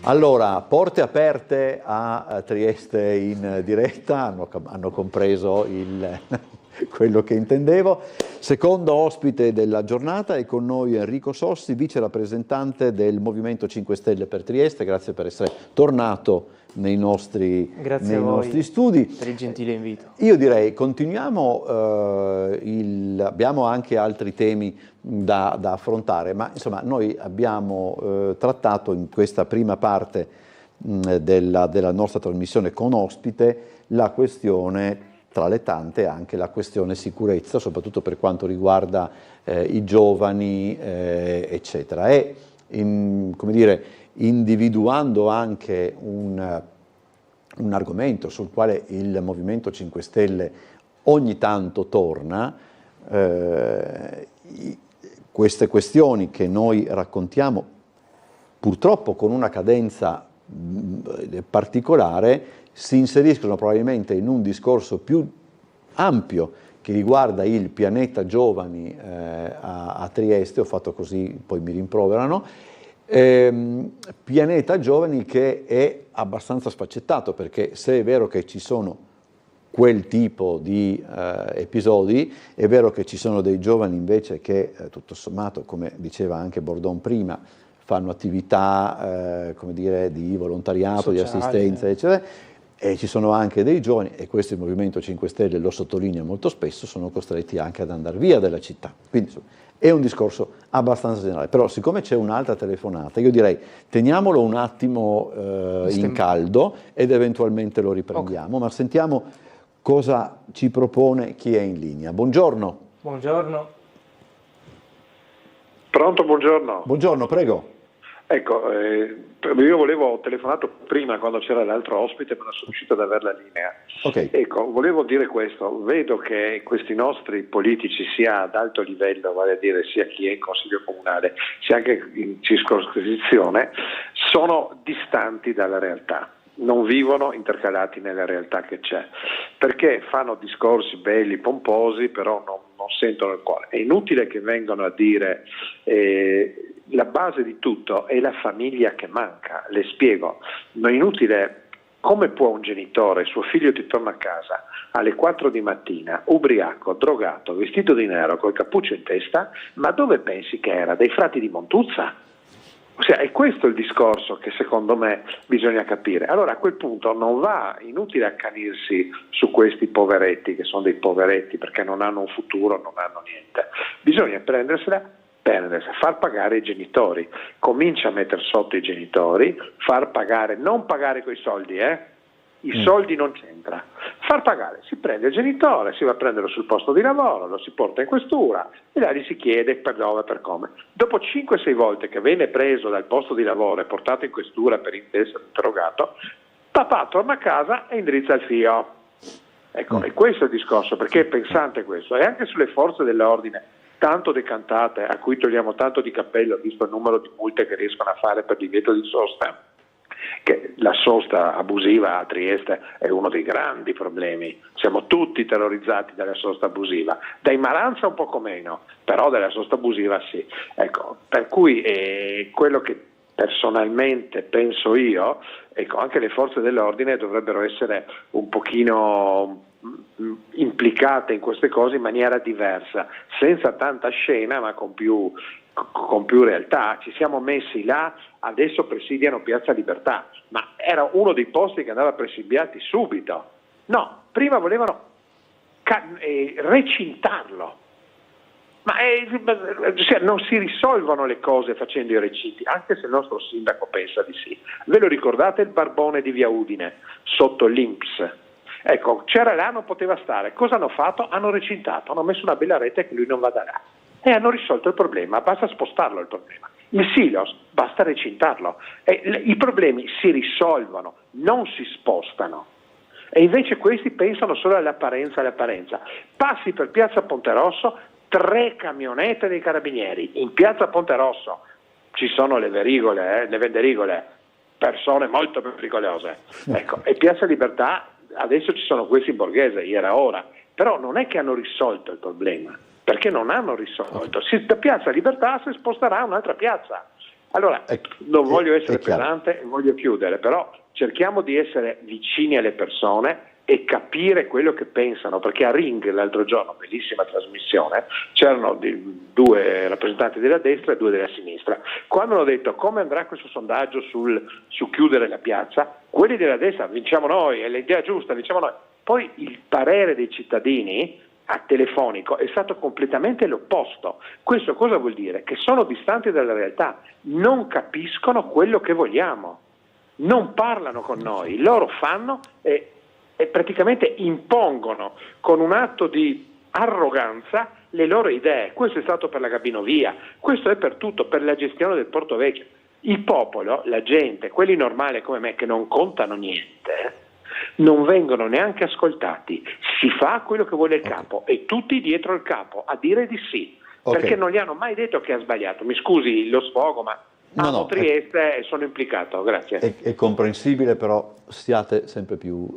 Allora, porte aperte a Trieste in diretta, hanno compreso quello che intendevo. Secondo ospite della giornata è con noi Enrico Sossi, vice rappresentante del Movimento 5 Stelle per Trieste. Grazie per essere tornato nei nostri studi. Per il gentile invito. Io direi continuiamo, abbiamo anche altri temi da affrontare, ma insomma noi abbiamo trattato in questa prima parte della nostra trasmissione con ospite la questione, tra le tante, anche la questione sicurezza, soprattutto per quanto riguarda i giovani, eccetera. E come dire, individuando anche un argomento sul quale il Movimento 5 Stelle ogni tanto torna, queste questioni che noi raccontiamo purtroppo con una cadenza particolare si inseriscono probabilmente in un discorso più ampio che riguarda il pianeta giovani a Trieste. Ho fatto così, poi mi rimproverano. Pianeta giovani che è abbastanza sfaccettato, perché se è vero che ci sono quel tipo di episodi, è vero che ci sono dei giovani invece che tutto sommato, come diceva anche Bordon prima, fanno attività come dire, di volontariato, sociale, di assistenza, eccetera, e ci sono anche dei giovani, e questo il Movimento 5 Stelle lo sottolinea molto spesso, sono costretti anche ad andare via dalla città. Quindi insomma, è un discorso abbastanza generale, però siccome c'è un'altra telefonata, io direi teniamolo un attimo in caldo ed eventualmente lo riprendiamo, okay. Ma sentiamo cosa ci propone chi è in linea. Buongiorno. Buongiorno. Pronto, buongiorno. Buongiorno, prego. Ecco, io ho telefonato prima quando c'era l'altro ospite, ma non sono riuscito ad avere la linea. Okay. Ecco, volevo dire questo: vedo che questi nostri politici, sia ad alto livello, vale a dire sia chi è in consiglio comunale, sia anche in circoscrizione, sono distanti dalla realtà. Non vivono intercalati nella realtà che c'è, perché fanno discorsi belli, pomposi, però non sentono il cuore. È inutile che vengano a dire la base di tutto è la famiglia che manca. Le spiego, non è inutile. Come può un genitore, suo figlio ti torna a casa alle 4 di mattina, ubriaco, drogato, vestito di nero, col cappuccio in testa, ma dove pensi che era? Dei frati di Montuzza? Ossia, è questo il discorso che secondo me bisogna capire. Allora a quel punto non va inutile accanirsi su questi poveretti, che sono dei poveretti perché non hanno un futuro, non hanno niente. Bisogna prendersela, far pagare i genitori. Comincia a mettere sotto i genitori, far pagare, non pagare coi soldi, i soldi non c'entra. Far pagare, si prende il genitore, si va a prenderlo sul posto di lavoro, lo si porta in questura e là gli si chiede per dove, per come. Dopo 5-6 volte che viene preso dal posto di lavoro e portato in questura per essere interrogato, papà torna a casa e indirizza il figlio. Ecco, e questo è il discorso, perché è pensante questo. E anche sulle forze dell'ordine, tanto decantate, a cui togliamo tanto di cappello, visto il numero di multe che riescono a fare per divieto di sosta, che la sosta abusiva a Trieste è uno dei grandi problemi. Siamo tutti terrorizzati dalla sosta abusiva, dai Maranza un poco meno, però dalla sosta abusiva sì. Ecco, per cui quello che personalmente penso io, ecco, anche le forze dell'ordine dovrebbero essere un pochino implicate in queste cose in maniera diversa, senza tanta scena ma con più realtà. Ci siamo messi là, adesso presidiano Piazza Libertà, ma era uno dei posti che andava presidiati subito. No, prima volevano recintarlo. Ma non si risolvono le cose facendo i recinti, anche se il nostro sindaco pensa di sì. Ve lo ricordate il barbone di Via Udine sotto l'Inps? Ecco, c'era là, non poteva stare. Cosa hanno fatto? Hanno recintato, hanno messo una bella rete che lui non vada là. E hanno risolto il problema, basta spostarlo il problema. Il silos, basta recintarlo. I problemi si risolvono, non si spostano. E invece questi pensano solo all'apparenza. Passi per Piazza Ponterosso, 3 camionette dei carabinieri. In Piazza Ponterosso ci sono le venderigole, persone molto pericolose. Ecco, e Piazza Libertà, adesso ci sono questi in Borghese, era ora. Però non è che hanno risolto il problema, perché non hanno risolto. Da Piazza Libertà si sposterà a un'altra piazza. Allora, non voglio essere pesante, voglio chiudere, però cerchiamo di essere vicini alle persone e capire quello che pensano, perché a Ring l'altro giorno, bellissima trasmissione, c'erano due rappresentanti della destra e due della sinistra. Quando hanno detto come andrà questo sondaggio su chiudere la piazza, quelli della destra vinciamo noi, è l'idea giusta, vinciamo noi. Poi il parere dei cittadini a telefonico è stato completamente l'opposto. Questo cosa vuol dire? Che sono distanti dalla realtà, non capiscono quello che vogliamo, non parlano con noi, loro fanno e praticamente impongono con un atto di arroganza le loro idee. Questo è stato per la Gabinovia, questo è per tutto, per la gestione del Porto Vecchio. Il popolo, la gente, quelli normali come me che non contano niente, non vengono neanche ascoltati. Si fa quello che vuole il capo e tutti dietro il capo a dire di sì, perché non gli hanno mai detto che ha sbagliato. Mi scusi lo sfogo, ma amo Trieste e sono implicato, grazie. È comprensibile, però siate sempre più,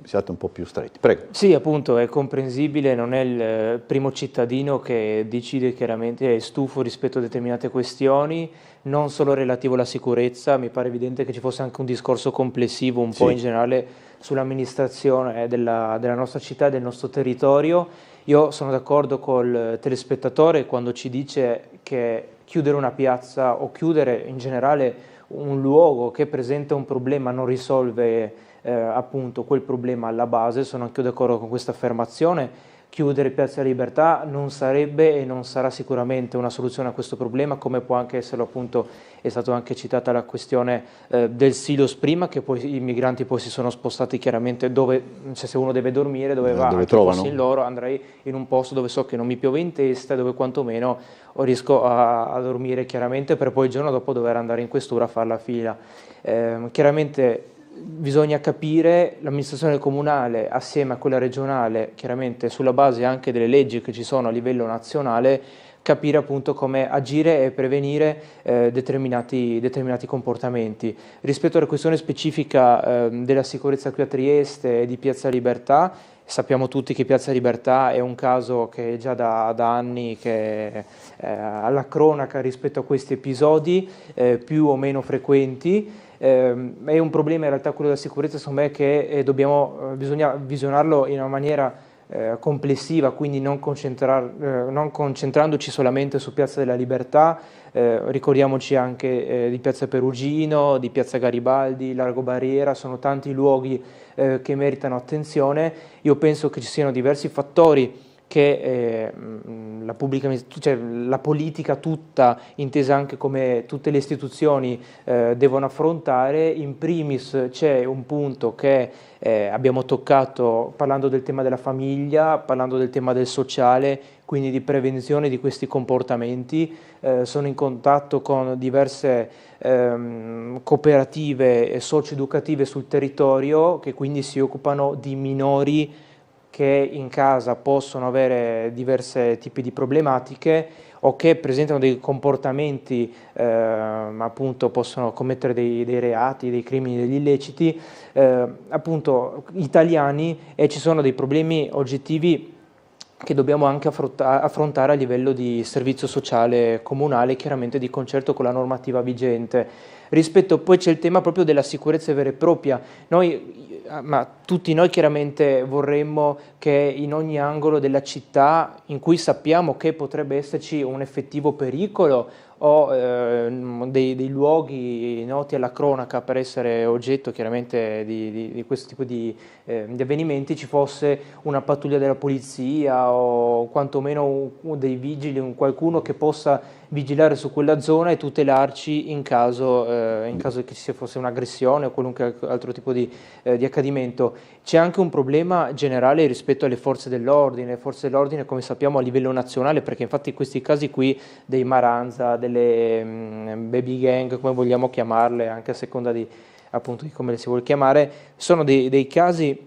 siate un po' più stretti. Prego. Sì, appunto, è comprensibile, non è il primo cittadino che decide chiaramente, è stufo rispetto a determinate questioni, non solo relativo alla sicurezza, mi pare evidente che ci fosse anche un discorso complessivo un po' in generale sull'amministrazione della nostra città e del nostro territorio. Io sono d'accordo col telespettatore quando ci dice che chiudere una piazza o chiudere in generale un luogo che presenta un problema non risolve appunto quel problema alla base. Sono anche d'accordo con questa affermazione. Chiudere Piazza Libertà non sarebbe e non sarà sicuramente una soluzione a questo problema, come può anche esserlo, appunto, è stata anche citata la questione del silos prima, che poi i migranti poi si sono spostati chiaramente dove, cioè se uno deve dormire, dove va, dove trovano. In loro, andrei in un posto dove so che non mi piove in testa, dove quantomeno riesco a dormire chiaramente, per poi il giorno dopo dover andare in questura a fare la fila. Chiaramente bisogna capire, l'amministrazione comunale assieme a quella regionale, chiaramente sulla base anche delle leggi che ci sono a livello nazionale, capire appunto come agire e prevenire determinati comportamenti. Rispetto alla questione specifica della sicurezza qui a Trieste e di Piazza Libertà, sappiamo tutti che Piazza Libertà è un caso che già da anni che alla cronaca rispetto a questi episodi più o meno frequenti. È un problema in realtà quello della sicurezza, secondo me, che bisogna visionarlo in una maniera complessiva, quindi non concentrandoci solamente su Piazza della Libertà. Ricordiamoci anche di Piazza Perugino, di Piazza Garibaldi, Largo Barriera, sono tanti luoghi che meritano attenzione. Io penso che ci siano diversi fattori che la politica tutta, intesa anche come tutte le istituzioni, devono affrontare. In primis c'è un punto che abbiamo toccato parlando del tema della famiglia, parlando del tema del sociale, quindi di prevenzione di questi comportamenti. Sono in contatto con diverse cooperative socio-educative sul territorio che quindi si occupano di minori che in casa possono avere diversi tipi di problematiche o che presentano dei comportamenti, appunto possono commettere dei reati, dei crimini, degli illeciti, appunto italiani, e ci sono dei problemi oggettivi che dobbiamo anche affrontare a livello di servizio sociale comunale, chiaramente di concerto con la normativa vigente. Poi c'è il tema proprio della sicurezza vera e propria. Ma tutti noi chiaramente vorremmo che in ogni angolo della città in cui sappiamo che potrebbe esserci un effettivo pericolo o dei luoghi noti alla cronaca per essere oggetto chiaramente di questo tipo di avvenimenti, ci fosse una pattuglia della polizia o quantomeno dei vigili, qualcuno che possa vigilare su quella zona e tutelarci in caso che ci fosse un'aggressione o qualunque altro tipo di accadimento. C'è anche un problema generale rispetto alle forze dell'ordine. Le forze dell'ordine, come sappiamo, a livello nazionale, perché infatti questi casi qui dei Maranza, delle baby gang, come vogliamo chiamarle, anche a seconda appunto di come le si vuole chiamare, sono dei casi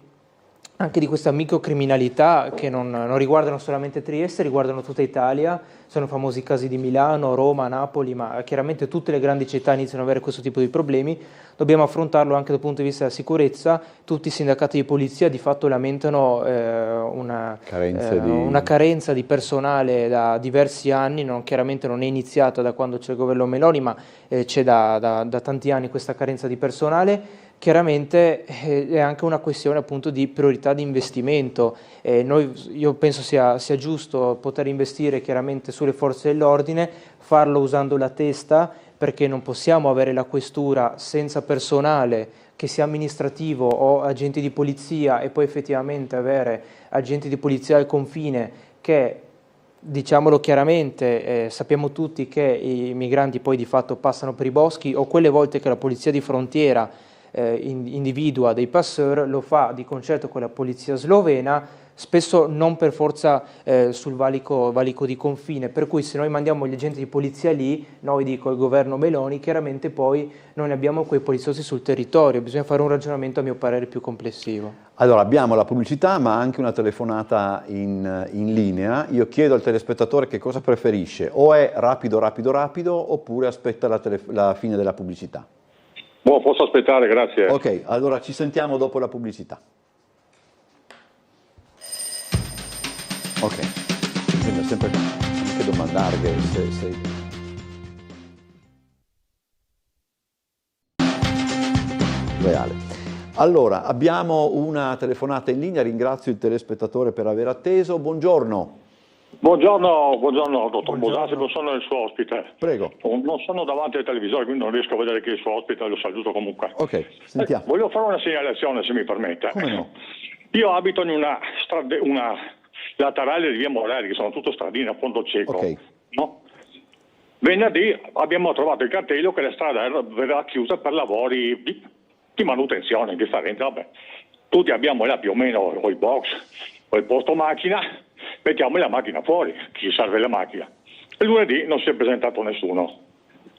anche di questa microcriminalità che non riguardano solamente Trieste, riguardano tutta Italia. Sono famosi casi di Milano, Roma, Napoli, ma chiaramente tutte le grandi città iniziano ad avere questo tipo di problemi. Dobbiamo affrontarlo anche dal punto di vista della sicurezza. Tutti i sindacati di polizia di fatto lamentano una carenza di personale da diversi anni. Chiaramente non è iniziata da quando c'è il governo Meloni, ma c'è da tanti anni questa carenza di personale. Chiaramente è anche una questione appunto di priorità di investimento. Io penso sia giusto poter investire chiaramente sulle forze dell'ordine, farlo usando la testa, perché non possiamo avere la questura senza personale, che sia amministrativo o agenti di polizia, e poi effettivamente avere agenti di polizia al confine che, diciamolo chiaramente, sappiamo tutti che i migranti poi di fatto passano per i boschi, o quelle volte che la polizia di frontiera individua dei passeur, lo fa di concerto con la polizia slovena, spesso non per forza sul valico di confine, per cui se noi mandiamo gli agenti di polizia lì, noi dico il governo Meloni, chiaramente poi non ne abbiamo quei poliziotti sul territorio. Bisogna fare un ragionamento a mio parere più complessivo. Allora, abbiamo la pubblicità ma anche una telefonata in linea. Io chiedo al telespettatore che cosa preferisce, o è rapido oppure aspetta la fine della pubblicità. Posso aspettare, grazie. Ok, allora ci sentiamo dopo la pubblicità. Ok, bisogna sempre anche domandare se... reale. Allora, abbiamo una telefonata in linea, ringrazio il telespettatore per aver atteso. Buongiorno. Buongiorno, dottor Bosassi, non sono il suo ospite. Prego. Non sono davanti al televisore, quindi non riesco a vedere chi è il suo ospite, lo saluto comunque. Ok, sentiamo. Voglio fare una segnalazione, se mi permette. Come no? Io abito in una laterale di via Morelli, che sono tutto stradine a fondo cieco. Ok. No? Venerdì abbiamo trovato il cartello che la strada verrà chiusa per lavori di manutenzione indifferente. Vabbè, tutti abbiamo là più o meno o il box o il posto macchina, mettiamo la macchina fuori, chi serve la macchina. Il lunedì non si è presentato nessuno,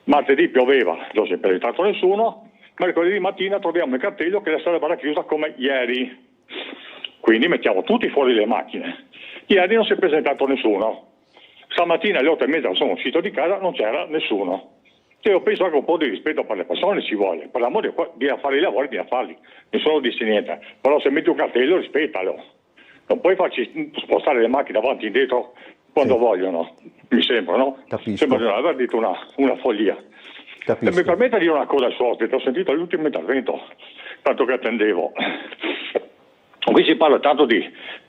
martedì pioveva, non si è presentato nessuno, mercoledì mattina troviamo il cartello che la strada verrà chiusa come ieri, quindi mettiamo tutti fuori le macchine. Ieri non si è presentato nessuno, stamattina alle 8:30 sono uscito di casa, non c'era nessuno. E io penso che un po' di rispetto per le persone ci vuole, per l'amore di fare i lavori, di farli, nessuno dice niente, però se metti un cartello rispettalo. Non puoi farci spostare le macchine avanti e indietro quando vogliono, mi sembra, no? Capisco. Sembra di non aver detto una follia. Capisco. E mi permetta di dire una cosa al suo ospite, ho sentito l'ultimo intervento, tanto che attendevo. Qui si parla tanto di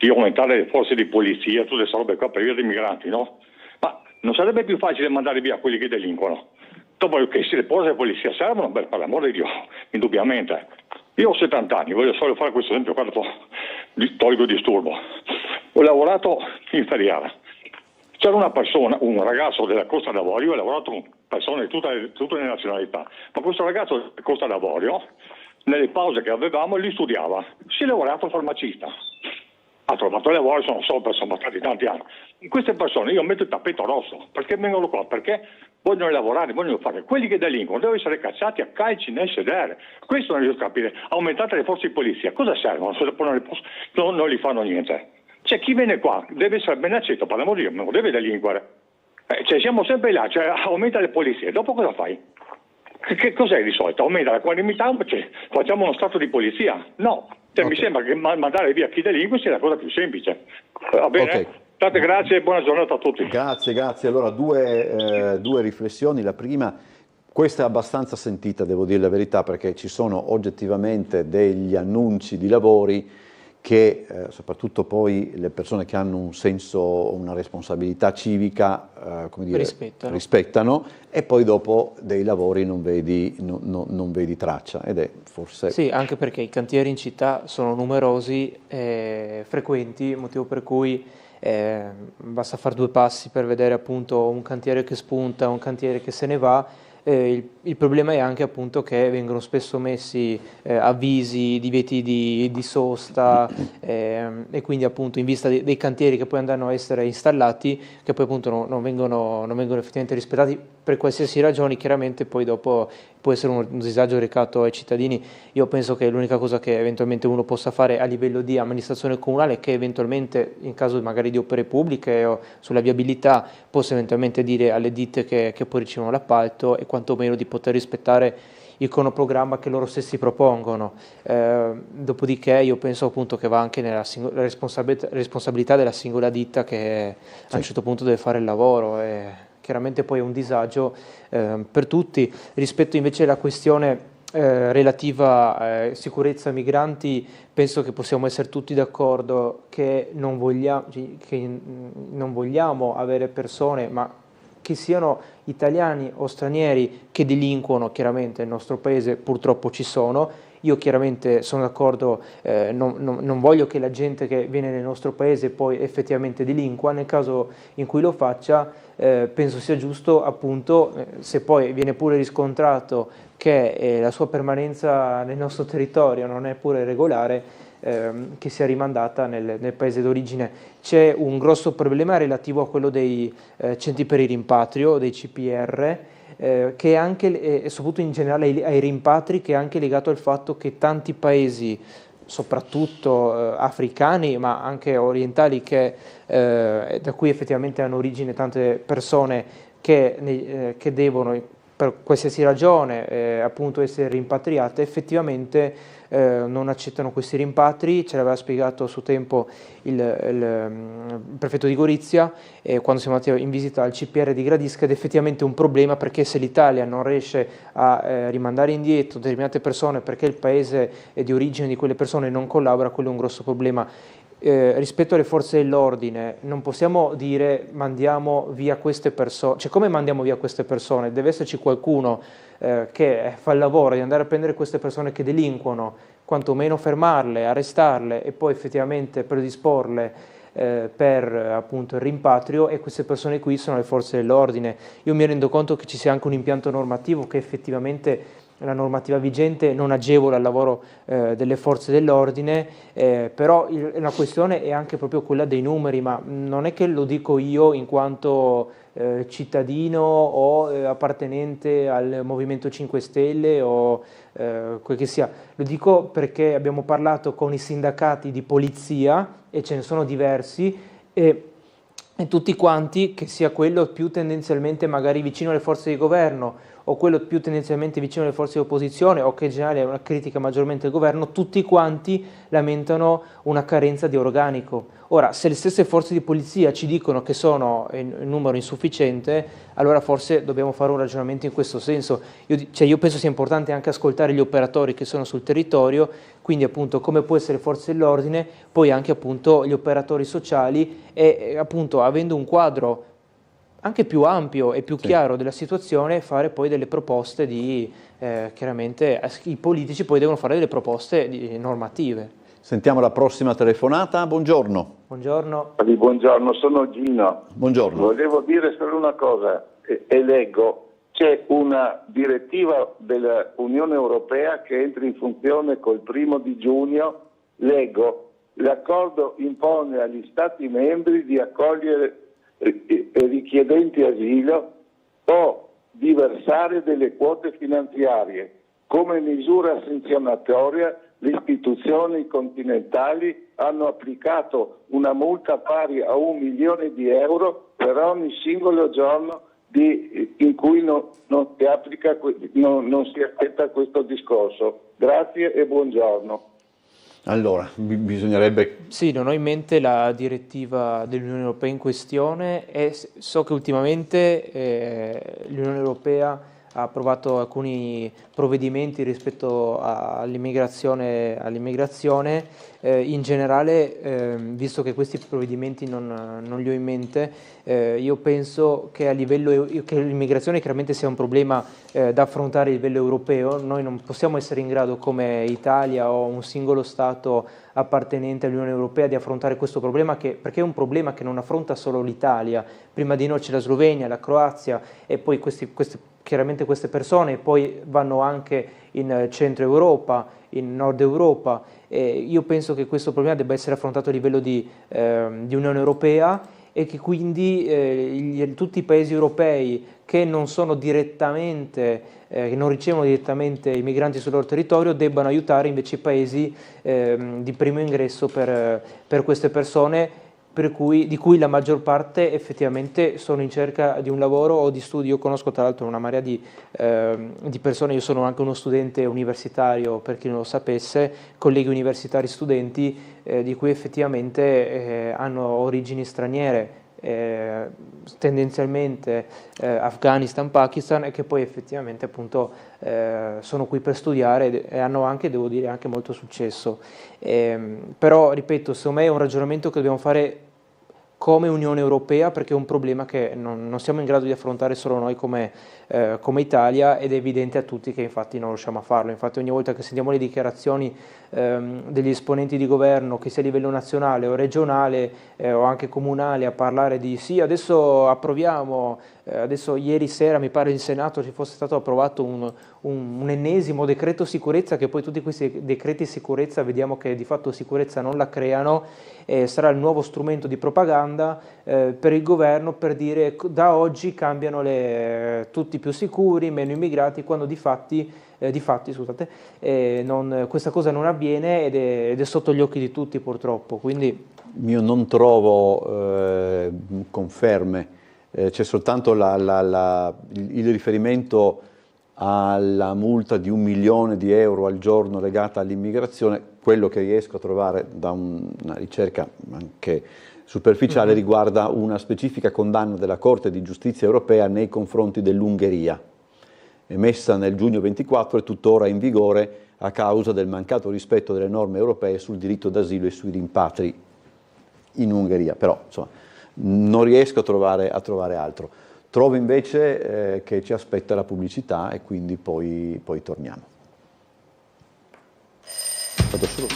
aumentare le forze di polizia, tutte queste robe qua per via dei migranti, no? Ma non sarebbe più facile mandare via quelli che delinquono? Dopo che se le forze di polizia servono, beh, per l'amore di Dio, indubbiamente. Io ho 70 anni, voglio solo fare questo esempio quando tolgo il disturbo. Ho lavorato in feriale. C'era una persona, un ragazzo della Costa d'Avorio, ho lavorato con persone di tutte le nazionalità, ma questo ragazzo della Costa d'Avorio, nelle pause che avevamo, lui studiava, si è lavorato farmacista. Ha trovato lavoro, sono stati tanti anni. In queste persone io metto il tappeto rosso, perché vengono qua? Perché vogliono lavorare, vogliono fare. Quelli che delinquono devono essere cacciati a calci nel sedere. Questo non riesco a capire. Aumentate le forze di polizia, cosa servono? Se non li fanno niente. Cioè chi viene qua deve essere ben accetto, per l'amore di Dio, non deve delinquere. Cioè siamo sempre là, cioè aumenta le polizie, dopo cosa fai? Che cos'è di solito? Aumenta la criminalità, cioè, facciamo uno stato di polizia? No, cioè, mi sembra che mandare via chi delinque sia la cosa più semplice. Va bene? Okay. Tante grazie e buona giornata a tutti. Grazie. Allora due riflessioni. La prima, questa è abbastanza sentita, devo dire la verità, perché ci sono oggettivamente degli annunci di lavori che soprattutto poi le persone che hanno un senso, una responsabilità civica, come dire, rispettano, e poi dopo dei lavori non vedi traccia, ed è forse... Sì, anche perché i cantieri in città sono numerosi e frequenti, motivo per cui basta fare due passi per vedere appunto un cantiere che spunta, un cantiere che se ne va. Il problema è anche appunto che vengono spesso messi avvisi, divieti di sosta e quindi appunto in vista dei cantieri che poi andranno a essere installati, che poi appunto non vengono effettivamente rispettati per qualsiasi ragione, chiaramente poi dopo può essere un disagio recato ai cittadini. Io penso che l'unica cosa che eventualmente uno possa fare a livello di amministrazione comunale è che eventualmente in caso magari di opere pubbliche o sulla viabilità possa eventualmente dire alle ditte che poi ricevono l'appalto e quantomeno di poter rispettare il cronoprogramma che loro stessi propongono. Dopodiché io penso appunto che va anche nella responsabilità della singola ditta che a un certo punto deve fare il lavoro e chiaramente poi è un disagio per tutti. Rispetto invece alla questione relativa a sicurezza migranti, penso che possiamo essere tutti d'accordo che non vogliamo avere persone, ma che siano italiani o stranieri che delinquono, chiaramente nel nostro paese purtroppo ci sono. Io chiaramente sono d'accordo, non voglio che la gente che viene nel nostro paese poi effettivamente delinqua. Nel caso in cui lo faccia, penso sia giusto appunto, se poi viene pure riscontrato che la sua permanenza nel nostro territorio non è pure regolare, che sia rimandata nel paese d'origine. C'è un grosso problema relativo a quello dei centri per il rimpatrio, dei CPR, che è anche, e soprattutto in generale ai rimpatri, che è anche legato al fatto che tanti paesi, soprattutto africani ma anche orientali, da cui effettivamente hanno origine tante persone che devono per qualsiasi ragione appunto essere rimpatriate, effettivamente non accettano questi rimpatri. Ce l'aveva spiegato a suo tempo il prefetto di Gorizia quando siamo andati in visita al CPR di Gradisca, ed effettivamente è un problema, perché se l'Italia non riesce a rimandare indietro determinate persone perché il paese di origine di quelle persone non collabora, quello è un grosso problema. Rispetto alle forze dell'ordine non possiamo dire mandiamo via queste persone, cioè come mandiamo via queste persone? Deve esserci qualcuno che fa il lavoro di andare a prendere queste persone che delinquono, quantomeno fermarle, arrestarle e poi effettivamente predisporle per appunto il rimpatrio, e queste persone qui sono le forze dell'ordine. Io mi rendo conto che ci sia anche un impianto normativo che effettivamente la normativa vigente non agevola il lavoro delle forze dell'ordine, però la questione è anche proprio quella dei numeri, ma non è che lo dico io in quanto cittadino o appartenente al Movimento 5 Stelle o quel che sia, lo dico perché abbiamo parlato con i sindacati di polizia e ce ne sono diversi, e tutti quanti, che sia quello più tendenzialmente magari vicino alle forze di governo o quello più tendenzialmente vicino alle forze di opposizione, o che in generale è una critica maggiormente al governo, tutti quanti lamentano una carenza di organico. Ora, se le stesse forze di polizia ci dicono che sono in numero insufficiente, allora forse dobbiamo fare un ragionamento in questo senso. Io penso sia importante anche ascoltare gli operatori che sono sul territorio, quindi appunto come può essere le forze dell'ordine, poi anche appunto gli operatori sociali, e appunto avendo un quadro anche più ampio e più chiaro della situazione, fare poi delle proposte chiaramente i politici poi devono fare delle proposte normative. Sentiamo la prossima telefonata. Buongiorno. Buongiorno. Buongiorno, sono Gino. Buongiorno. Volevo dire solo una cosa, e leggo, c'è una direttiva dell'Unione Europea che entra in funzione col 1° giugno, leggo, l'accordo impone agli Stati membri di accogliere richiedenti asilo o di versare delle quote finanziarie. Come misura sanzionatoria, le istituzioni continentali hanno applicato una multa pari a 1 milione di euro per ogni singolo giorno in cui non si aspetta questo discorso. Grazie e buongiorno. Allora, bisognerebbe... Sì, non ho in mente la direttiva dell'Unione Europea in questione, e so che ultimamente l'Unione Europea ha approvato alcuni provvedimenti rispetto all'immigrazione, in generale, visto che questi provvedimenti non li ho in mente, io penso che a livello che l'immigrazione chiaramente sia un problema da affrontare a livello europeo. Noi non possiamo essere in grado come Italia o un singolo Stato appartenente all'Unione Europea di affrontare questo problema, perché è un problema che non affronta solo l'Italia. Prima di noi c'è la Slovenia, la Croazia e poi chiaramente queste persone poi vanno anche in centro Europa, in nord Europa. Io penso che questo problema debba essere affrontato a livello di Unione Europea e che quindi tutti i paesi europei che non sono direttamente, che non ricevono direttamente i migranti sul loro territorio debbano aiutare invece i paesi di primo ingresso per queste persone, di cui la maggior parte effettivamente sono in cerca di un lavoro o di studio. Io conosco tra l'altro una marea di persone, io sono anche uno studente universitario, per chi non lo sapesse, colleghi universitari studenti di cui effettivamente hanno origini straniere, tendenzialmente Afghanistan, Pakistan, e che poi effettivamente appunto sono qui per studiare e hanno anche, devo dire, anche molto successo. Però ripeto, secondo me è un ragionamento che dobbiamo fare come Unione Europea, perché è un problema che non siamo in grado di affrontare solo noi come Italia, ed è evidente a tutti che infatti non riusciamo a farlo. Infatti ogni volta che sentiamo le dichiarazioni degli esponenti di governo, che sia a livello nazionale o regionale o anche comunale, a parlare di sì, adesso approviamo, adesso ieri sera mi pare in Senato ci fosse stato approvato un ennesimo decreto sicurezza, che poi tutti questi decreti sicurezza vediamo che di fatto sicurezza non la creano, sarà il nuovo strumento di propaganda per il governo, per dire da oggi cambiano tutti più sicuri, meno immigrati, quando di fatti scusate, questa cosa non avviene ed è sotto gli occhi di tutti purtroppo. Quindi io non trovo conferme, c'è soltanto il riferimento alla multa di 1 milione di euro al giorno legata all'immigrazione. Quello che riesco a trovare da una ricerca anche superficiale riguarda una specifica condanna della Corte di Giustizia europea nei confronti dell'Ungheria, emessa nel giugno 24 e tuttora in vigore a causa del mancato rispetto delle norme europee sul diritto d'asilo e sui rimpatri in Ungheria. Però insomma non riesco a trovare altro. Trovo invece che ci aspetta la pubblicità e quindi poi torniamo. Vado solo.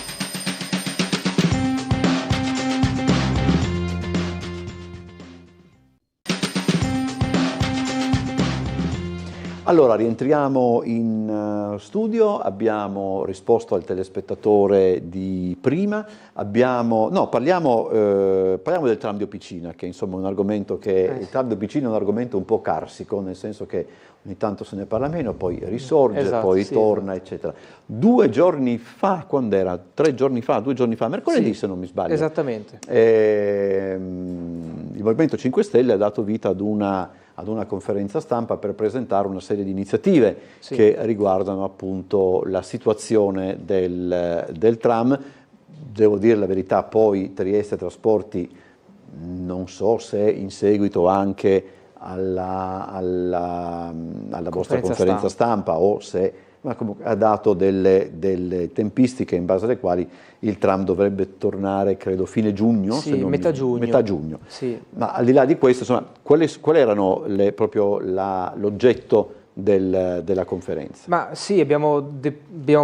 Allora, rientriamo in studio, abbiamo risposto al telespettatore di prima, parliamo del tram di Opicina, che insomma è un argomento il tram di Opicina è un argomento un po' carsico, nel senso che ogni tanto se ne parla meno, poi risorge, esatto, poi torna, eccetera. 2 giorni fa, quando era? 2 giorni fa, mercoledì se non mi sbaglio. Esattamente. Il Movimento 5 Stelle ha dato vita ad una conferenza stampa per presentare una serie di iniziative che riguardano appunto la situazione del tram. Devo dire la verità, poi Trieste Trasporti, non so se in seguito anche alla vostra conferenza stampa o se, ma comunque ha dato delle tempistiche in base alle quali il tram dovrebbe tornare, credo, fine giugno? Sì, metà giugno. Sì. Ma al di là di questo, insomma, quali erano l'oggetto della conferenza? Ma sì, abbiamo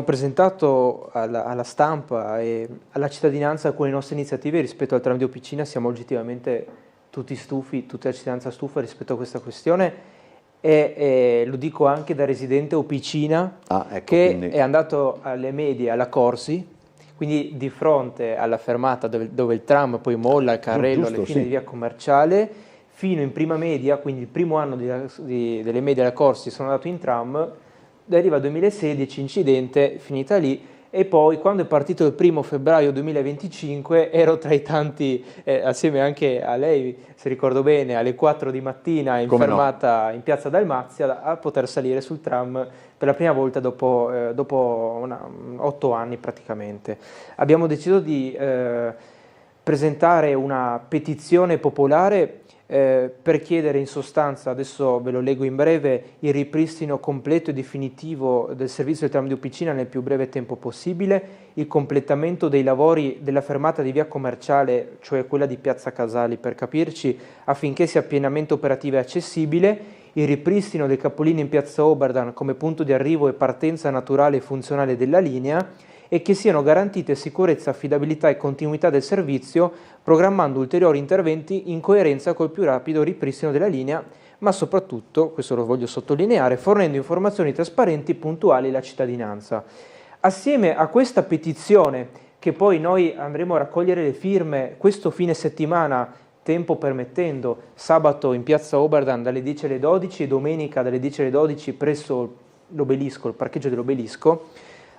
presentato alla stampa e alla cittadinanza alcune nostre iniziative rispetto al tram di Opicina. Siamo oggettivamente tutti stufi, tutta la cittadinanza stufa rispetto a questa questione. E lo dico anche da residente Opicina, quindi è andato alle medie alla Corsi, quindi di fronte alla fermata dove il tram poi molla il carrello alle fine di via Commerciale, fino in prima media, quindi il primo anno delle medie alla Corsi sono andato in tram, arriva il 2016, incidente, finita lì. E poi quando è partito il 1° febbraio 2025 ero tra i tanti, assieme anche a lei, se ricordo bene, alle 4 di mattina in fermata in piazza Dalmazia a poter salire sul tram per la prima volta dopo 8 anni praticamente. Abbiamo deciso di presentare una petizione popolare per chiedere in sostanza, adesso ve lo leggo in breve, il ripristino completo e definitivo del servizio del tram di Opicina nel più breve tempo possibile, il completamento dei lavori della fermata di via Commerciale, cioè quella di Piazza Casali per capirci, affinché sia pienamente operativa e accessibile, il ripristino del capolinea in Piazza Oberdan come punto di arrivo e partenza naturale e funzionale della linea, e che siano garantite sicurezza, affidabilità e continuità del servizio, programmando ulteriori interventi in coerenza col più rapido ripristino della linea, ma soprattutto, questo lo voglio sottolineare, fornendo informazioni trasparenti e puntuali alla cittadinanza. Assieme a questa petizione, che poi noi andremo a raccogliere le firme questo fine settimana, tempo permettendo, sabato in Piazza Oberdan dalle 10 alle 12 e domenica dalle 10 alle 12 presso l'obelisco, il parcheggio dell'obelisco,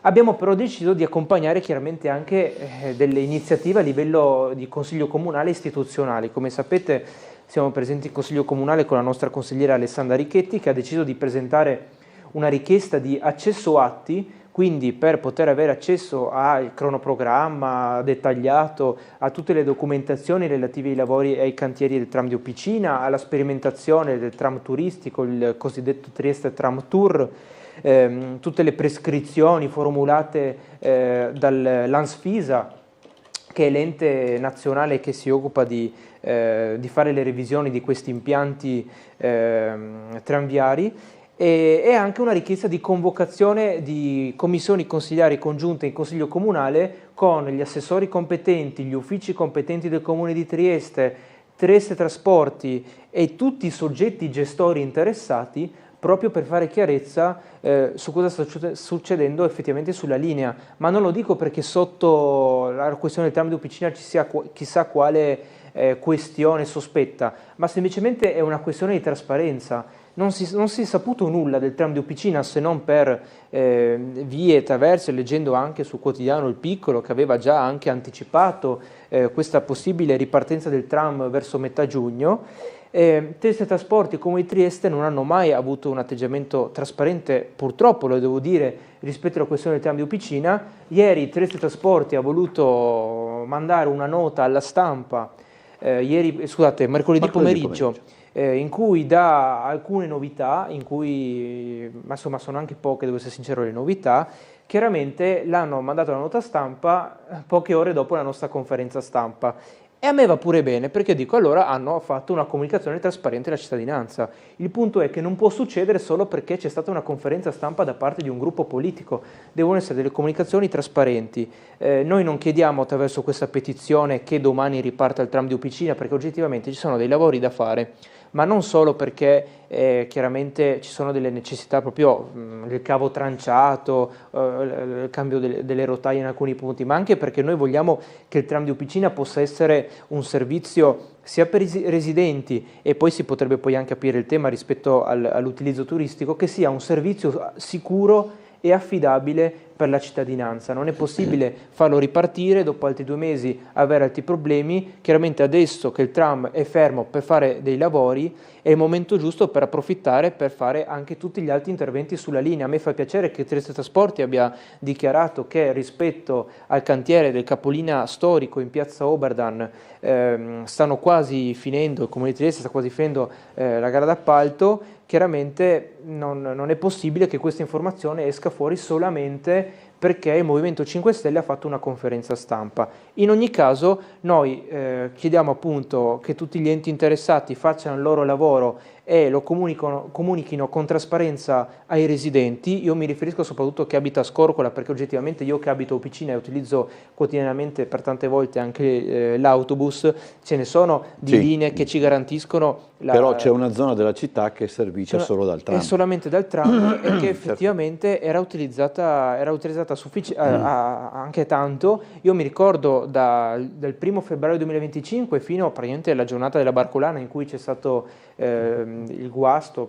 abbiamo però deciso di accompagnare chiaramente anche delle iniziative a livello di Consiglio Comunale istituzionali. Come sapete siamo presenti in Consiglio Comunale con la nostra consigliera Alessandra Richetti, che ha deciso di presentare una richiesta di accesso atti, quindi per poter avere accesso al cronoprogramma dettagliato, a tutte le documentazioni relative ai lavori e ai cantieri del tram di Opicina, alla sperimentazione del tram turistico, il cosiddetto Trieste Tram Tour, tutte le prescrizioni formulate dall'ANSFISA, che è l'ente nazionale che si occupa di fare le revisioni di questi impianti tranviari, e anche una richiesta di convocazione di commissioni consigliari congiunte in Consiglio Comunale con gli assessori competenti, gli uffici competenti del Comune di Trieste, Trieste Trasporti e tutti i soggetti gestori interessati, proprio per fare chiarezza su cosa sta succedendo effettivamente sulla linea. Ma non lo dico perché sotto la questione del tram di Opicina ci sia chissà quale questione sospetta, ma semplicemente è una questione di trasparenza. Non si è saputo nulla del tram di Opicina, se non per vie traverse, leggendo anche sul quotidiano Il Piccolo, che aveva già anche anticipato questa possibile ripartenza del tram verso metà giugno. Trieste Trasporti e Comune di Trieste non hanno mai avuto un atteggiamento trasparente, purtroppo lo devo dire, rispetto alla questione del tram di Opicina. Ieri Trieste Trasporti ha voluto mandare una nota alla stampa, mercoledì pomeriggio, in cui dà alcune novità, in cui, ma insomma sono anche poche, devo essere sincero, le novità. Chiaramente l'hanno mandato la nota stampa poche ore dopo la nostra conferenza stampa. E a me va pure bene, perché dico, allora hanno fatto una comunicazione trasparente alla cittadinanza. Il punto è che non può succedere solo perché c'è stata una conferenza stampa da parte di un gruppo politico, devono essere delle comunicazioni trasparenti. Noi non chiediamo attraverso questa petizione che domani riparta il tram di Opicina, perché oggettivamente ci sono dei lavori da fare, ma non solo perché chiaramente ci sono delle necessità proprio il cavo tranciato, il cambio delle rotaie in alcuni punti, ma anche perché noi vogliamo che il tram di Opicina possa essere un servizio sia per i residenti, e poi si potrebbe poi anche aprire il tema rispetto all'utilizzo turistico, che sia un servizio sicuro e affidabile per la cittadinanza. Non è possibile farlo ripartire, dopo altri 2 mesi avere altri problemi. Chiaramente adesso che il tram è fermo per fare dei lavori è il momento giusto per approfittare per fare anche tutti gli altri interventi sulla linea. A me fa piacere che Trieste Trasporti abbia dichiarato che rispetto al cantiere del capolinea storico in Piazza Oberdan stanno quasi finendo, il Comune di Trieste sta quasi finendo la gara d'appalto. Chiaramente non è possibile che questa informazione esca fuori solamente perché il Movimento 5 Stelle ha fatto una conferenza stampa. In ogni caso noi chiediamo appunto che tutti gli enti interessati facciano il loro lavoro e lo comunichino con trasparenza ai residenti. Io mi riferisco soprattutto a chi abita a Scorcola, perché oggettivamente io che abito a Opicina e utilizzo quotidianamente per tante volte anche l'autobus, ce ne sono di linee che ci garantiscono però c'è una zona della città che è servita solo dal tram. È solamente dal tram e che effettivamente era utilizzata anche tanto. Io mi ricordo dal 1° febbraio 2025 fino praticamente alla giornata della Barcolana, in cui c'è stato il guasto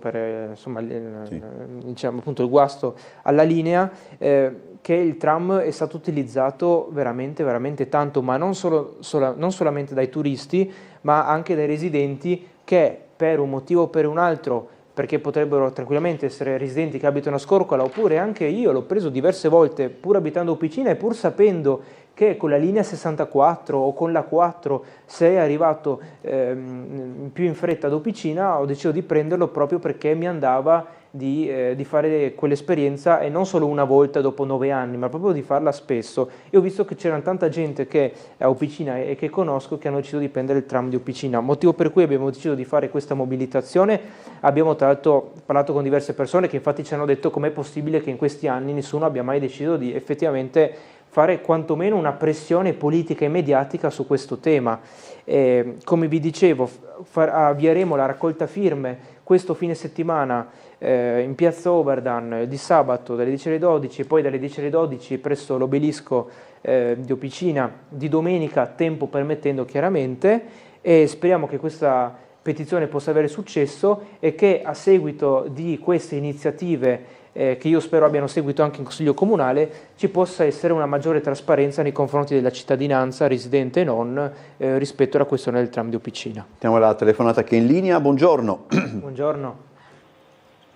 diciamo appunto il guasto alla linea, che il tram è stato utilizzato veramente veramente tanto, ma non solamente dai turisti, ma anche dai residenti che per un motivo o per un altro, perché potrebbero tranquillamente essere residenti che abitano a Scorcola, oppure anche io l'ho preso diverse volte pur abitando a Opicina e pur sapendo che con la linea 64 o con la 4 sei arrivato più in fretta ad Opicina, ho deciso di prenderlo proprio perché mi andava di fare quell'esperienza, e non solo una volta dopo 9 anni, ma proprio di farla spesso. E ho visto che c'era tanta gente che è a Opicina e che conosco, che hanno deciso di prendere il tram di Opicina, motivo per cui abbiamo deciso di fare questa mobilitazione. Abbiamo tra l'altro parlato con diverse persone che infatti ci hanno detto com'è possibile che in questi anni nessuno abbia mai deciso di effettivamente fare quantomeno una pressione politica e mediatica su questo tema. Come vi dicevo, avvieremo la raccolta firme questo fine settimana in piazza Oberdan di sabato dalle 10 alle 12 e poi dalle 10 alle 12 presso l'obelisco di Opicina di domenica, tempo permettendo chiaramente, e speriamo che questa petizione possa avere successo e che a seguito di queste iniziative che io spero abbiano seguito anche in Consiglio Comunale, ci possa essere una maggiore trasparenza nei confronti della cittadinanza, residente e non, rispetto alla questione del tram di Opicina. Abbiamo la telefonata che è in linea, buongiorno. Buongiorno.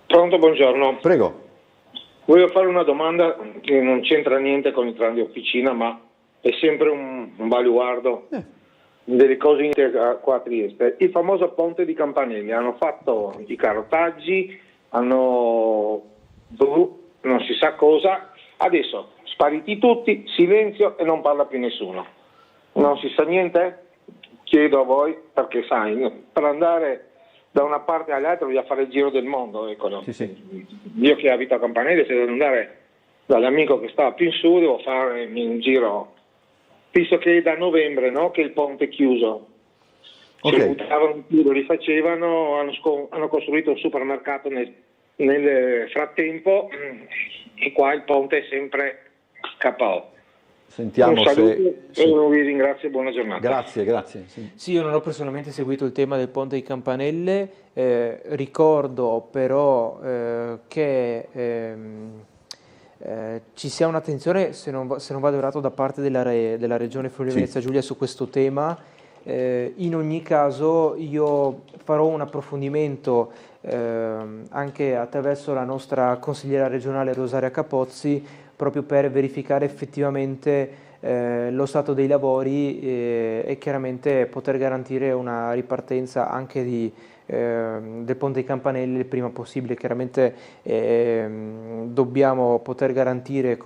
Pronto, buongiorno. Prego. Voglio fare una domanda che non c'entra niente con il tram di Opicina, ma è sempre un baluardo delle cose qua a Trieste. Il famoso ponte di Campanelli, hanno fatto i carotaggi, non si sa cosa, adesso spariti tutti, silenzio e non parla più nessuno. Non si sa niente? Chiedo a voi, perché sai, per andare da una parte all'altra bisogna fare il giro del mondo, ecco, no? Sì. Io che abito a Campanelli, se devo andare dall'amico che sta più in su, devo fare un giro, visto che è da novembre, no, che il ponte è chiuso. Okay. Se buttavano più, lo rifacevano, hanno costruito un supermercato nel frattempo, e qua il ponte è sempre KO. Sentiamo un saluto se... e vi ringrazio e buona giornata. Grazie. Sì, io non ho personalmente seguito il tema del ponte di Campanelle, ricordo però che ci sia un'attenzione, se non vado errato, da parte della Regione Friuli Venezia Giulia su questo tema. In ogni caso io farò un approfondimento anche attraverso la nostra consigliera regionale Rosaria Capozzi, proprio per verificare effettivamente lo stato dei lavori e chiaramente poter garantire una ripartenza anche del ponte di Campanelli il prima possibile. Chiaramente dobbiamo poter garantire,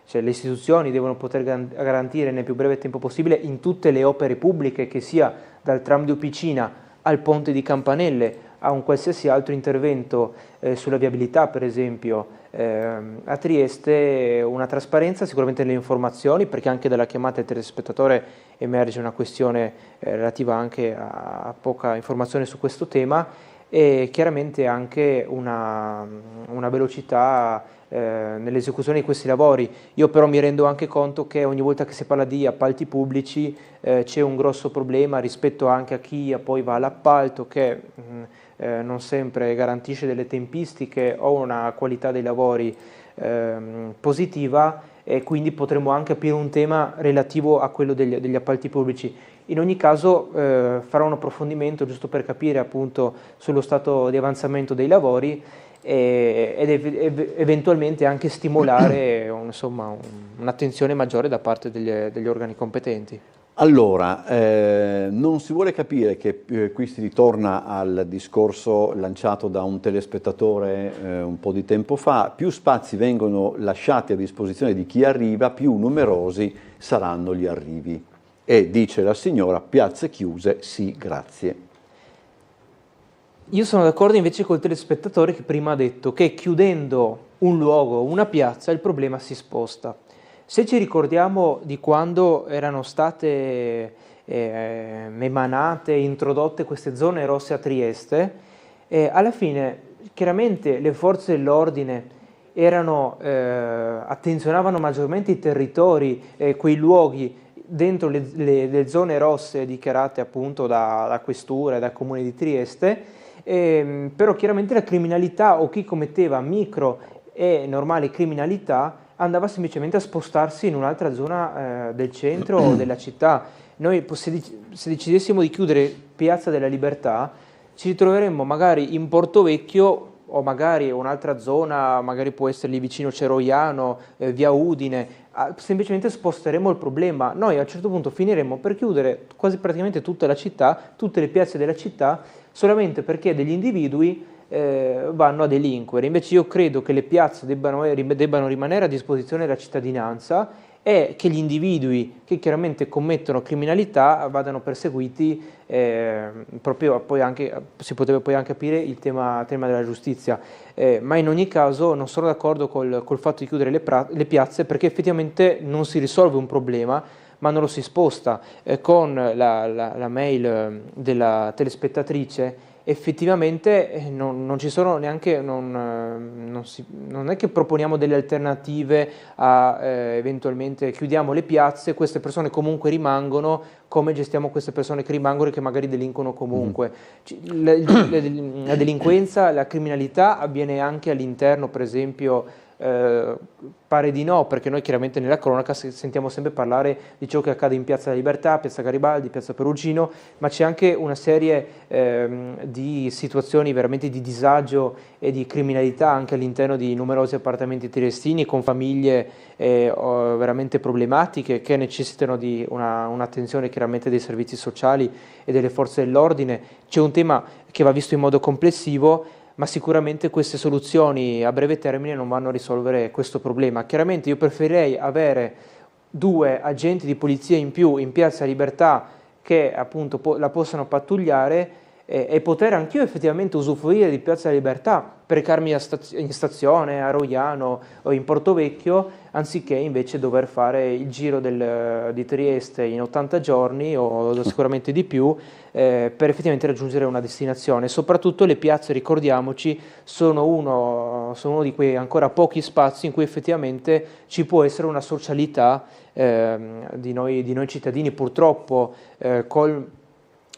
cioè le istituzioni devono poter garantire nel più breve tempo possibile in tutte le opere pubbliche, che sia dal tram di Opicina al ponte di Campanelle a un qualsiasi altro intervento sulla viabilità, per esempio a Trieste, una trasparenza sicuramente nelle informazioni, perché anche dalla chiamata del telespettatore emerge una questione relativa anche a poca informazione su questo tema, e chiaramente anche una velocità nell'esecuzione di questi lavori. Io però mi rendo anche conto che ogni volta che si parla di appalti pubblici c'è un grosso problema rispetto anche a chi poi va all'appalto, che non sempre garantisce delle tempistiche o una qualità dei lavori positiva, e quindi potremmo anche aprire un tema relativo a quello degli appalti pubblici. In ogni caso farò un approfondimento giusto per capire appunto sullo stato di avanzamento dei lavori ed eventualmente anche stimolare un'attenzione maggiore da parte degli organi competenti. Allora, non si vuole capire che qui si ritorna al discorso lanciato da un telespettatore un po' di tempo fa: più spazi vengono lasciati a disposizione di chi arriva, più numerosi saranno gli arrivi. E dice la signora, piazze chiuse, sì, grazie. Io sono d'accordo invece col telespettatore che prima ha detto che chiudendo un luogo, una piazza, il problema si sposta. Se ci ricordiamo di quando erano state emanate, introdotte queste zone rosse a Trieste, alla fine chiaramente le forze dell'ordine attenzionavano maggiormente i territori, quei luoghi dentro le zone rosse dichiarate appunto da Questura e dal Comune di Trieste, però chiaramente la criminalità o chi commetteva micro e normale criminalità andava semplicemente a spostarsi in un'altra zona del centro o della città. Noi se decidessimo di chiudere Piazza della Libertà ci ritroveremmo magari in Portovecchio o magari un'altra zona, magari può essere lì vicino Ceroiano, via Udine, semplicemente sposteremo il problema. Noi a un certo punto finiremo per chiudere quasi praticamente tutta la città, tutte le piazze della città, solamente perché degli individui vanno a delinquere. Invece io credo che le piazze debbano rimanere a disposizione della cittadinanza e che gli individui che chiaramente commettono criminalità vadano perseguiti, proprio poi anche, si potrebbe poi anche capire il tema della giustizia, ma in ogni caso non sono d'accordo col fatto di chiudere le piazze, perché effettivamente non si risolve un problema, ma non lo si sposta. Con la mail della telespettatrice effettivamente non ci sono neanche, non è che proponiamo delle alternative a eventualmente chiudiamo le piazze, queste persone comunque rimangono, come gestiamo queste persone che rimangono e che magari delinquono comunque. La delinquenza, la criminalità avviene anche all'interno, per esempio, pare di no, perché noi chiaramente nella cronaca sentiamo sempre parlare di ciò che accade in Piazza della Libertà, Piazza Garibaldi, Piazza Perugino, ma c'è anche una serie di situazioni veramente di disagio e di criminalità anche all'interno di numerosi appartamenti triestini con famiglie veramente problematiche che necessitano di un'attenzione chiaramente dei servizi sociali e delle forze dell'ordine. C'è un tema che va visto in modo complessivo, ma sicuramente queste soluzioni a breve termine non vanno a risolvere questo problema. Chiaramente io preferirei avere 2 agenti di polizia in più in Piazza Libertà che appunto la possano pattugliare e poter anch'io effettivamente usufruire di Piazza Libertà, per recarmi in stazione a Roiano o in Portovecchio, anziché invece dover fare il giro di Trieste in 80 giorni o sicuramente di più, per effettivamente raggiungere una destinazione. Soprattutto le piazze, ricordiamoci, sono uno di quei ancora pochi spazi in cui effettivamente ci può essere una socialità di noi cittadini. Purtroppo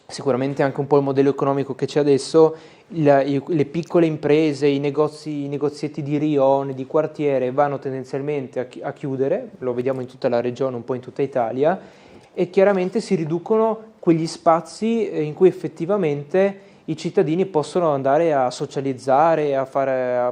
sicuramente anche un po' il modello economico che c'è adesso, le piccole imprese, i negozietti di rione, di quartiere vanno tendenzialmente a chiudere, lo vediamo in tutta la regione, un po' in tutta Italia, e chiaramente si riducono quegli spazi in cui effettivamente i cittadini possono andare a socializzare, a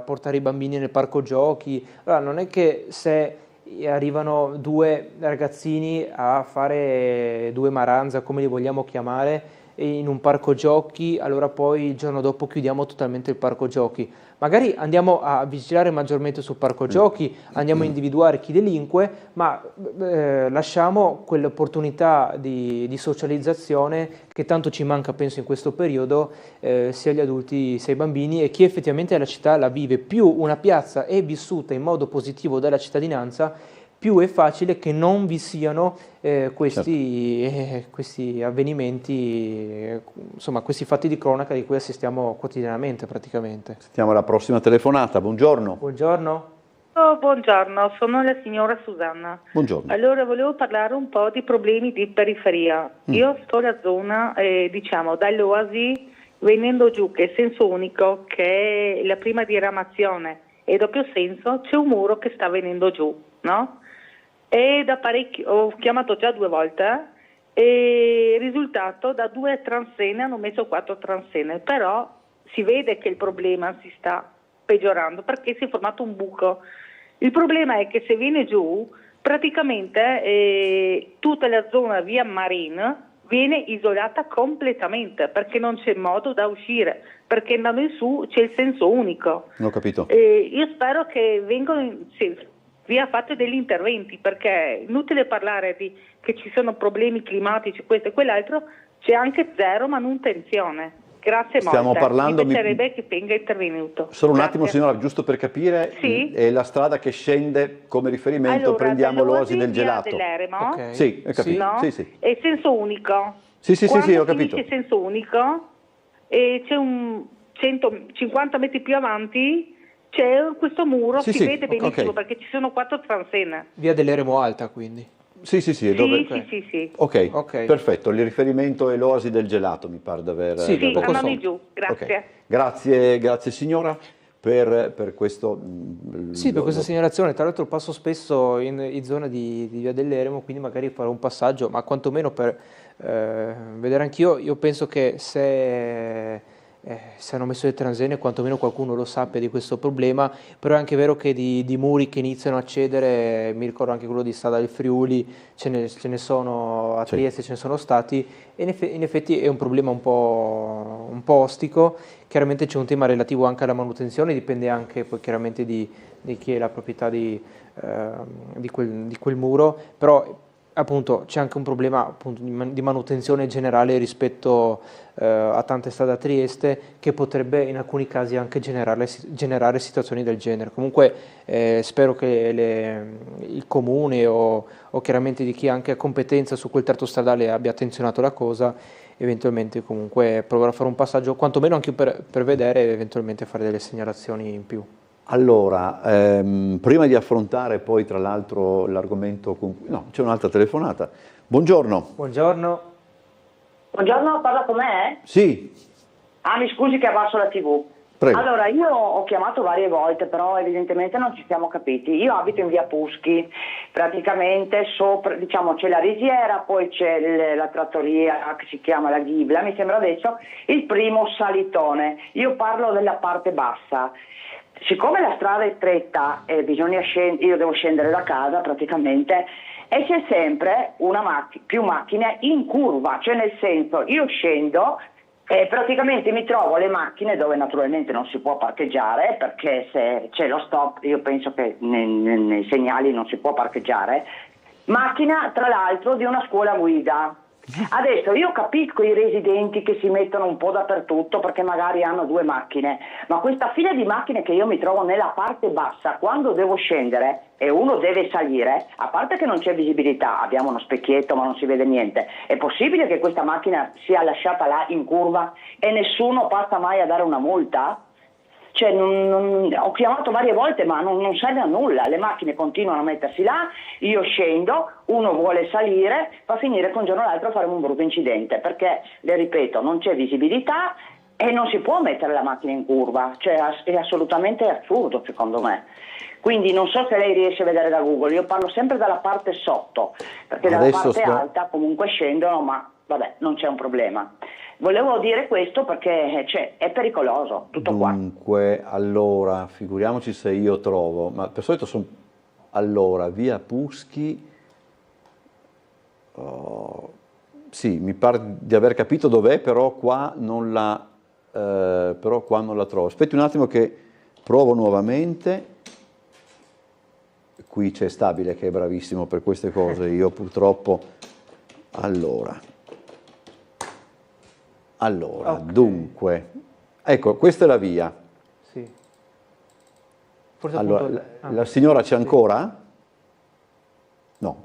portare i bambini nel parco giochi. Allora, non è che se arrivano 2 ragazzini a fare 2 maranza, come li vogliamo chiamare, in un parco giochi, allora poi il giorno dopo chiudiamo totalmente il parco giochi. Magari andiamo a vigilare maggiormente sul parco giochi, andiamo a individuare chi delinque, ma lasciamo quell'opportunità di socializzazione che tanto ci manca, penso, in questo periodo, sia agli adulti sia ai bambini, e chi effettivamente la città la vive. Più una piazza è vissuta in modo positivo dalla cittadinanza, più è facile che non vi siano questi avvenimenti, insomma questi fatti di cronaca di cui assistiamo quotidianamente praticamente. Sentiamo la prossima telefonata, buongiorno. Buongiorno. Oh, buongiorno, sono la signora Susanna. Buongiorno. Allora volevo parlare un po' di problemi di periferia. Io sto nella zona, diciamo, dall'Oasi venendo giù, che è senso unico, che è la prima diramazione, e doppio senso c'è un muro che sta venendo giù, no? E da parecchio, ho chiamato già 2 volte e il risultato, da 2 transenne hanno messo 4 transenne, però si vede che il problema si sta peggiorando perché si è formato un buco. Il problema è che se viene giù praticamente tutta la zona via Marina viene isolata completamente perché non c'è modo da uscire, perché andando in su c'è il senso unico. Non ho capito. Io spero che via fate degli interventi, perché è inutile parlare che ci sono problemi climatici, questo e quell'altro, c'è anche zero manutenzione. Grazie Stiamo molte. parlando, mi piacerebbe che venga intervenuto. Solo un Grazie. attimo signora, giusto per capire, sì? È la strada che scende come riferimento, allora, prendiamo l'Oasi del gelato. Dell'Eremo, okay. Sì, ho capito. No? Sì, sì. È senso unico. Sì, ho capito. C'è senso unico e c'è un 150 metri più avanti c'è questo muro, si vede benissimo perché ci sono 4 transenne. Via dell'Eremo Alta, quindi. Sì. Sì. Ok, perfetto. Il riferimento è l'Oasi del gelato, mi pare di aver... Sì, andando in giù, grazie. Okay. Grazie signora per questo... Sì, per questa segnalazione. Tra l'altro passo spesso in zona di Via dell'Eremo, quindi magari farò un passaggio, ma quantomeno per vedere anch'io. Io penso che se si hanno messo le transenne, quantomeno qualcuno lo sappia di questo problema, però è anche vero che di muri che iniziano a cedere, mi ricordo anche quello di Strada del Friuli, ce ne sono a Trieste, ce ne sono stati, e in effetti è un problema un po' ostico. Chiaramente c'è un tema relativo anche alla manutenzione, dipende anche poi chiaramente di chi è la proprietà di quel muro, però appunto c'è anche un problema appunto di manutenzione generale rispetto a tante strade a Trieste, che potrebbe in alcuni casi anche generare situazioni del genere. Comunque spero che il comune o chiaramente di chi anche ha competenza su quel tratto stradale abbia attenzionato la cosa, eventualmente comunque proverò a fare un passaggio, quantomeno anche per vedere e eventualmente fare delle segnalazioni in più. Allora, prima di affrontare poi tra l'altro l'argomento, no, c'è un'altra telefonata. Buongiorno. Buongiorno. Buongiorno, parla con me? Sì. Ah, mi scusi che abbasso la TV. Prego. Allora, io ho chiamato varie volte, però evidentemente non ci siamo capiti. Io abito in via Puschi, praticamente sopra, diciamo, c'è la risiera, poi c'è la trattoria che si chiama la Ghibla, mi sembra adesso il primo salitone. Più parlo della parte bassa. Siccome la strada è stretta e bisogna io devo scendere da casa praticamente, e c'è sempre più macchine in curva, cioè nel senso io scendo e praticamente mi trovo le macchine dove naturalmente non si può parcheggiare, perché se c'è lo stop io penso che nei segnali non si può parcheggiare, macchina tra l'altro di una scuola guida. Adesso io capisco i residenti che si mettono un po' dappertutto perché magari hanno 2 macchine, ma questa fila di macchine che io mi trovo nella parte bassa quando devo scendere e uno deve salire, a parte che non c'è visibilità, abbiamo uno specchietto ma non si vede niente, è possibile che questa macchina sia lasciata là in curva e nessuno passa mai a dare una multa? Cioè, ho chiamato varie volte ma non serve a nulla, le macchine continuano a mettersi là, io scendo, uno vuole salire, va a finire che un giorno o l'altro faremo un brutto incidente, perché, le ripeto, non c'è visibilità e non si può mettere la macchina in curva, cioè è assolutamente assurdo secondo me. Quindi non so se lei riesce a vedere da Google, io parlo sempre dalla parte sotto, perché dalla parte alta comunque scendono, ma vabbè, non c'è un problema. Volevo dire questo perché è pericoloso, tutto qua. Dunque, allora, figuriamoci se io trovo, ma per solito sono, allora, via Puschi, sì, mi pare di aver capito dov'è, però qua non la trovo. Aspetti un attimo che provo nuovamente. Qui c'è Stabile che è bravissimo per queste cose, io purtroppo, allora, okay. Dunque, ecco, questa è la via. Sì. Forse allora, la signora c'è ancora? No,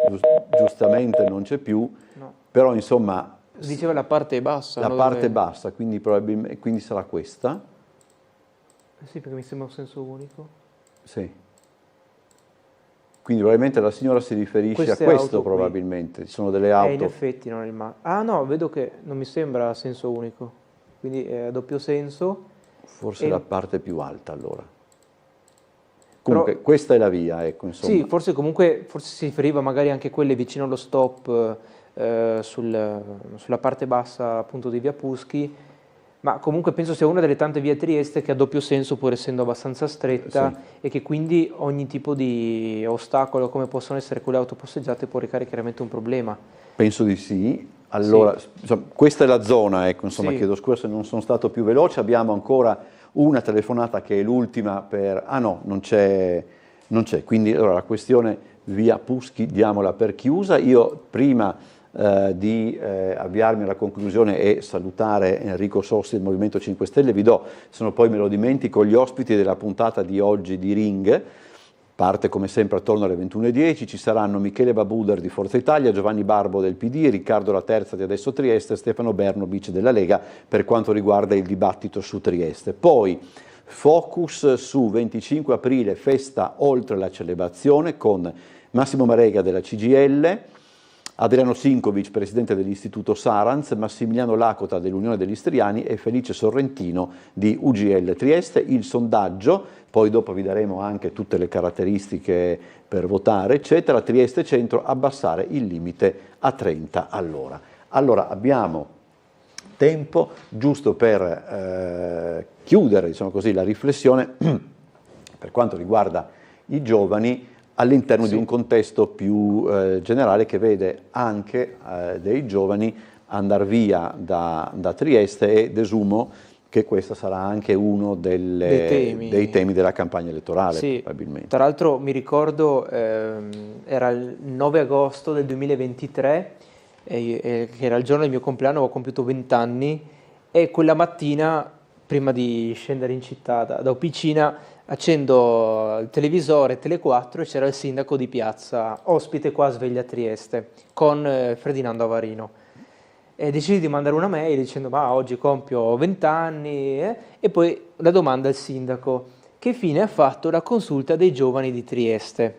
giustamente non c'è più, no. Però insomma... Diceva la parte bassa. La parte bassa, quindi probabilmente quindi sarà questa. Sì, perché mi sembra un senso unico. Sì. Quindi probabilmente la signora si riferisce queste a questo probabilmente, ci sono delle auto... in effetti non è il Ah no, vedo che non mi sembra a senso unico, quindi è a doppio senso. Forse la parte più alta allora. Comunque però, questa è la via, ecco, insomma. Sì, forse si riferiva magari anche a quelle vicino allo stop sulla parte bassa appunto di via Puschi, ma comunque penso sia una delle tante vie Trieste che ha doppio senso pur essendo abbastanza stretta, sì. E che quindi ogni tipo di ostacolo come possono essere quelle auto posteggiate può recare chiaramente un problema. Penso di sì. Allora, sì. Insomma, questa è la zona, ecco, insomma, sì. Chiedo scusa se non sono stato più veloce, abbiamo ancora una telefonata che è l'ultima per... Ah no, non c'è, quindi allora la questione via Puschi diamola per chiusa. Io prima di avviarmi alla conclusione e salutare Enrico Sossi del Movimento 5 Stelle, vi do, se no poi me lo dimentico, gli ospiti della puntata di oggi di Ring. Parte come sempre attorno alle 21:10, ci saranno Michele Babuder di Forza Italia, Giovanni Barbo del PD, Riccardo La Terza di Adesso Trieste e Stefano Bernobic della Lega per quanto riguarda il dibattito su Trieste. Poi focus su 25 aprile, festa oltre la celebrazione, con Massimo Marega della CGIL, Adriano Sinkovic, presidente dell'Istituto Saranz, Massimiliano Lacota dell'Unione degli Istriani e Felice Sorrentino di UGL Trieste. Il sondaggio, poi dopo vi daremo anche tutte le caratteristiche per votare, eccetera. Trieste Centro, abbassare il limite a 30 all'ora. Allora abbiamo tempo, giusto per chiudere, diciamo così, la riflessione per quanto riguarda i giovani all'interno di un contesto più generale che vede anche dei giovani andare via da Trieste, e desumo che questo sarà anche uno dei temi della campagna elettorale, sì, probabilmente. Tra l'altro mi ricordo, era il 9 agosto del 2023, che era il giorno del mio compleanno, avevo compiuto 20 anni, e quella mattina, prima di scendere in città da Officina, accendo il televisore, Tele 4, e c'era il sindaco di piazza, ospite qua a Sveglia Trieste, con Ferdinando Avarino. E decisi di mandare una mail dicendo: ma oggi compio 20 anni, e poi la domanda al sindaco: che fine ha fatto la consulta dei giovani di Trieste?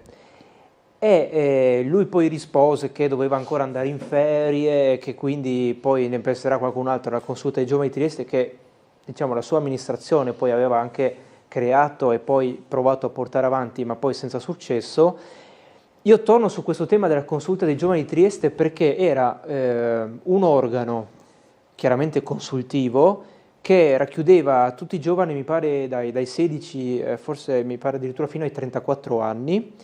E lui poi rispose che doveva ancora andare in ferie, che quindi poi ne penserà qualcun altro alla consulta dei giovani di Trieste, che diciamo la sua amministrazione poi aveva anche creato e poi provato a portare avanti, ma poi senza successo. Io torno su questo tema della consulta dei giovani di Trieste perché era un organo chiaramente consultivo che racchiudeva tutti i giovani, mi pare dai 16, forse mi pare addirittura fino ai 34 anni,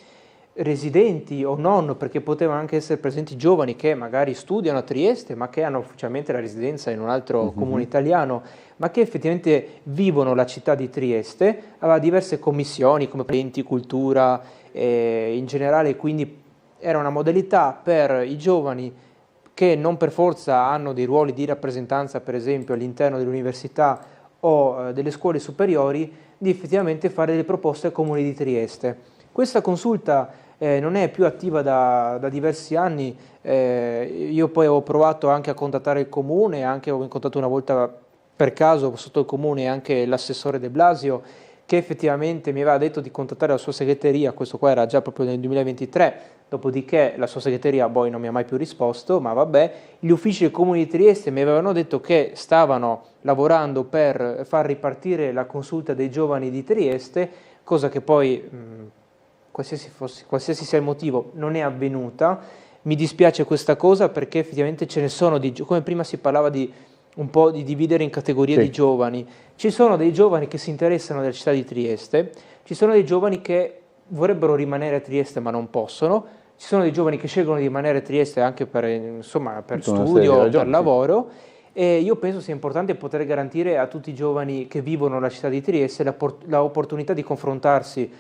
residenti o non, perché potevano anche essere presenti giovani che magari studiano a Trieste ma che hanno ufficialmente la residenza in un altro comune italiano, ma che effettivamente vivono la città di Trieste. Aveva diverse commissioni come enti, cultura, in generale, quindi era una modalità per i giovani che non per forza hanno dei ruoli di rappresentanza, per esempio all'interno dell'università o delle scuole superiori, di effettivamente fare delle proposte al Comune di Trieste. Questa consulta non è più attiva da diversi anni, io poi ho provato anche a contattare il Comune, anche ho incontrato una volta per caso sotto il Comune anche l'assessore De Blasio, che effettivamente mi aveva detto di contattare la sua segreteria. Questo qua era già proprio nel 2023, dopodiché la sua segreteria poi non mi ha mai più risposto, ma vabbè. Gli uffici del Comune di Trieste mi avevano detto che stavano lavorando per far ripartire la consulta dei giovani di Trieste, cosa che poi, qualsiasi sia il motivo, non è avvenuta. Mi dispiace questa cosa perché effettivamente ce ne sono, come prima si parlava di un po' di dividere in categorie di giovani. Ci sono dei giovani che si interessano della città di Trieste, ci sono dei giovani che vorrebbero rimanere a Trieste ma non possono, ci sono dei giovani che scelgono di rimanere a Trieste anche per studio, per lavoro, e io penso sia importante poter garantire a tutti i giovani che vivono la città di Trieste l'opportunità di confrontarsi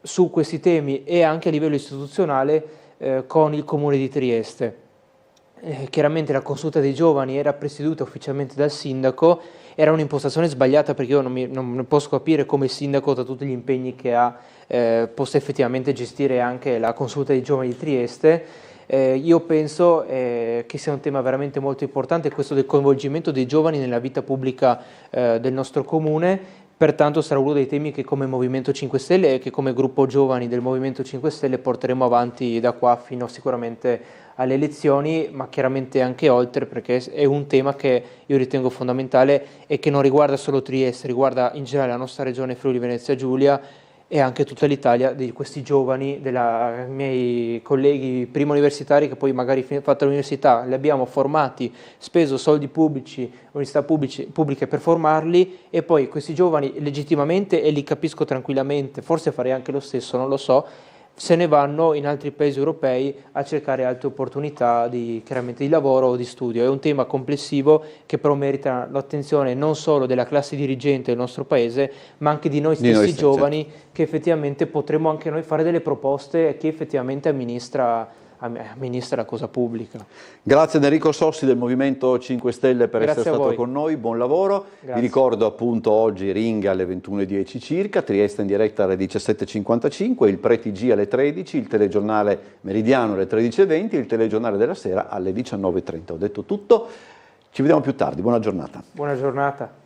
su questi temi e anche a livello istituzionale con il Comune di Trieste. Chiaramente la consulta dei giovani era presieduta ufficialmente dal sindaco, era un'impostazione sbagliata perché io non posso capire come il sindaco, da tutti gli impegni che ha, possa effettivamente gestire anche la consulta dei giovani di Trieste. Io penso che sia un tema veramente molto importante questo del coinvolgimento dei giovani nella vita pubblica del nostro comune, pertanto sarà uno dei temi che come Movimento 5 Stelle e che come gruppo giovani del Movimento 5 Stelle porteremo avanti da qua fino sicuramente alle elezioni, ma chiaramente anche oltre, perché è un tema che io ritengo fondamentale e che non riguarda solo Trieste, riguarda in generale la nostra regione Friuli Venezia Giulia e anche tutta l'Italia, di questi giovani, dei miei colleghi prima universitari che poi magari fatta l'università, li abbiamo formati, speso soldi pubblici, università pubbliche per formarli, e poi questi giovani legittimamente, e li capisco tranquillamente, forse farei anche lo stesso, non lo so, se ne vanno in altri paesi europei a cercare altre opportunità chiaramente di lavoro o di studio. È un tema complessivo che però merita l'attenzione non solo della classe dirigente del nostro paese, ma anche di noi stessi giovani, che effettivamente potremo anche noi fare delle proposte a chi effettivamente amministra la cosa pubblica. Grazie ad Enrico Sossi del Movimento 5 Stelle per essere stato con noi, buon lavoro. Grazie. Vi ricordo appunto oggi Ringa alle 21:10 circa, Trieste in diretta alle 17:55, il Pre-TG alle 13, il telegiornale meridiano alle 13:20, il telegiornale della sera alle 19:30. Ho detto tutto, ci vediamo più tardi, buona giornata. Buona giornata.